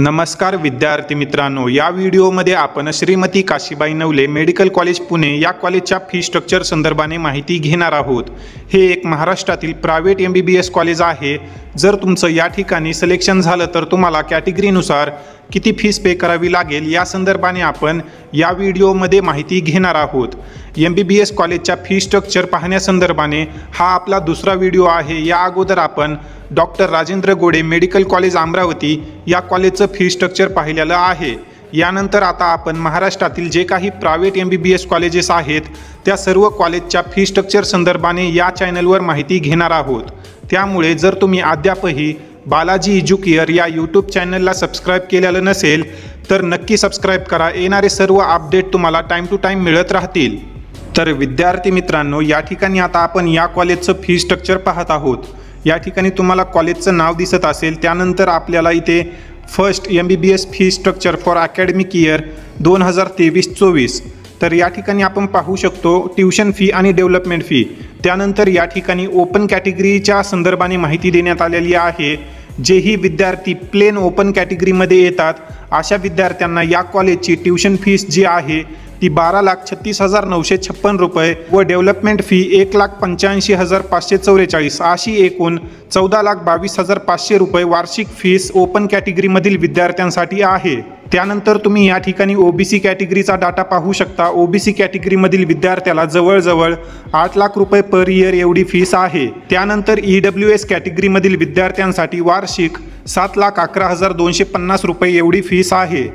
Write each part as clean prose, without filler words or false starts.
नमस्कार विद्यार्थी मित्रांनो, या व्हिडिओमध्ये आपण श्रीमती काशीबाई नवले मेडिकल कॉलेज पुणे या कॉलेजच्या फी स्ट्रक्चर संदर्भाने माहिती घेणार आहोत। हे एक महाराष्ट्रातील प्रायव्हेट MBBS कॉलेज आहे। जर तुमचं या ठिकाणी सिलेक्शन झालं तर तुम्हाला कॅटेगरीनुसार किती फीस पे करावी लागेल या संदर्भाने आपण या व्हिडिओमध्ये माहिती घेणार आहोत। MBBS कॉलेजच्या फी स्ट्रक्चर पाहण्यासंदर्भाने हा आपला दुसरा व्हिडिओ आहे। या अगोदर आपण doctor Rajendra Gode medical college Amravati या कॉलेजचं फी स्ट्रक्चर पाहिलेलं आहे। यानंतर आता आपण महाराष्ट्रातील जे काही प्रायव्हेट MBBS कॉलेजेस आहेत त्या सर्व कॉलेजच्या फी स्ट्रक्चर संदर्भाने या चॅनलवर माहिती घेणार आहोत। त्यामुळे जर तुम्ही अद्यापही बालाजी एज्युकेअर या यूट्यूब चॅनलला सबस्क्राईब केलेलं नसेल तर नक्की सबस्क्राईब करा। येणारे सर्व अपडेट तुम्हाला टाईम टू टाईम मिळत राहतील। तर विद्यार्थी मित्रांनो, या ठिकाणी आता आपण या कॉलेजचं फी स्ट्रक्चर पाहत आहोत। या ठिकाणी तुम्हाला कॉलेजचं नाव दिसत असेल, त्यानंतर आपल्याला इथे first MBBS fee structure for academic year 2023-24 तर या ठिकाणी आपण पाहू शकतो ट्यूशन फी आणि डेव्हलपमेंट फी। त्यानंतर या ठिकाणी ओपन कॅटेगरीच्या संदर्भाने माहिती देण्यात आलेली आहे। जेही विद्यार्थी प्लेन ओपन कॅटेगरीमध्ये येतात अशा विद्यार्थ्यांना या कॉलेजची ट्यूशन फीस जी आहे ती 12,36,956 रुपये व डेव्हलपमेंट फी 1,85,544 अशी एकूण 14,22,500 रुपये वार्षिक फीस ओपन कॅटेगरीमधील विद्यार्थ्यांसाठी आहे। त्यानंतर तुम्ही या ठिकाणी OBC कॅटेगरीचा डाटा पाहू शकता। OBC कॅटेगरीमधील विद्यार्थ्याला जवळजवळ 8 लाख रुपये पर इयर एवढी फीस आहे। त्यानंतर EWS कॅटेगरीमधील विद्यार्थ्यांसाठी वार्षिक 7,11,250 रुपये एवढी फीस आहे।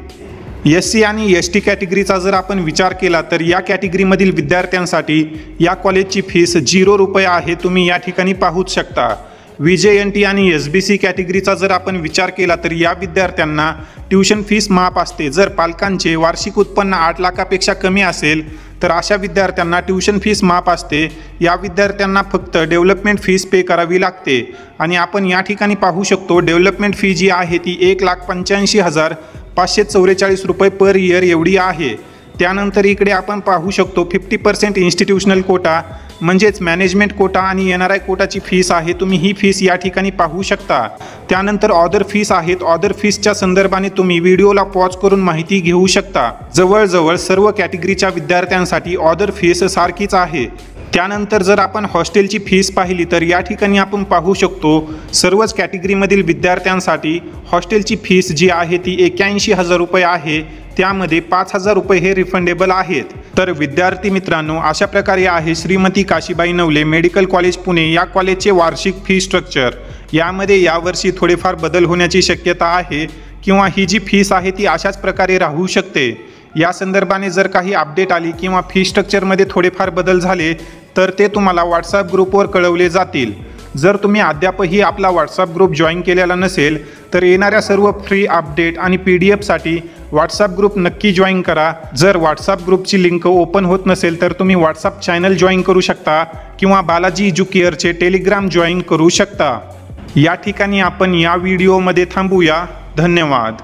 SC आणि ST कॅटेगरीचा जर आपण विचार केला तर या कॅटेगरीमधील विद्यार्थ्यांसाठी या कॉलेजची फीस 0 रुपये आहे, तुम्ही या ठिकाणी पाहूच शकता। VJNT आणि SBC कॅटेगरीचा जर आपण विचार केला तर या विद्यार्थ्यांना ट्यूशन फीस माफ असते। जर पालकांचे वार्षिक उत्पन्न 8 लाखापेक्षा कमी असेल तर अशा विद्यार्थ्यांना ट्यूशन फीस माफ असते। या विद्यार्थ्यांना फक्त डेव्हलपमेंट फीस पे करावी लागते आणि आपण या ठिकाणी पाहू शकतो डेव्हलपमेंट फी जी आहे ती 1,85,544 रुपये पर इयर एवढी आहे। त्यानंतर इकडे आपण पाहू शकतो 50% इन्स्टिट्यूशनल कोटा म्हणजेच मॅनेजमेंट कोटा आणि NRI कोटाची फीस आहे, तुम्ही ही फीस या ठिकाणी पाहू शकता। त्यानंतर ऑदर फीस आहेत। ऑदर फीसच्या संदर्भाने तुम्ही व्हिडिओला पॉज करून माहिती घेऊ शकता। जवळजवळ सर्व कॅटेगरीच्या विद्यार्थ्यांसाठी ऑदर फीस सारखीच आहे। त्यानंतर जर आपण हॉस्टेलची फीस पाहिली तर या ठिकाणी आपण पाहू शकतो सर्वच कॅटेगरीमधील विद्यार्थ्यांसाठी हॉस्टेलची फीस जी आहे ती 81,000 रुपये आहे। त्यामध्ये 5,000 रुपये हे रिफंडेबल आहेत। तर विद्यार्थी मित्रांनो, अशा प्रकारे आहे श्रीमती काशीबाई नवले मेडिकल कॉलेज पुणे या कॉलेजचे वार्षिक फी स्ट्रक्चर। यामध्ये यावर्षी थोडेफार बदल होण्याची शक्यता आहे किंवा ही जी फीस आहे ती अशाच प्रकारे राहू शकते। या संदर्भाने जर काही अपडेट आली किंवा फी स्ट्रक्चरमध्ये थोडेफार बदल झाले तर ते तुम्हाला व्हॉट्सअप ग्रुपवर कळवले जातील। जर तुम्ही अद्यापही आपला व्हॉट्सअप ग्रुप जॉईन केलेला नसेल तर येणाऱ्या सर्व फ्री अपडेट आणि PDF-साठी व्हॉट्सअप ग्रुप नक्की जॉईन करा। जर व्हॉट्सअप ग्रुपची लिंक ओपन होत नसेल तर तुम्ही व्हॉट्सअप चॅनल जॉईन करू शकता किंवा बालाजी एज्युकेअरचे टेलिग्राम जॉईन करू शकता। या ठिकाणी आपण या व्हिडिओमध्ये थांबूया। धन्यवाद।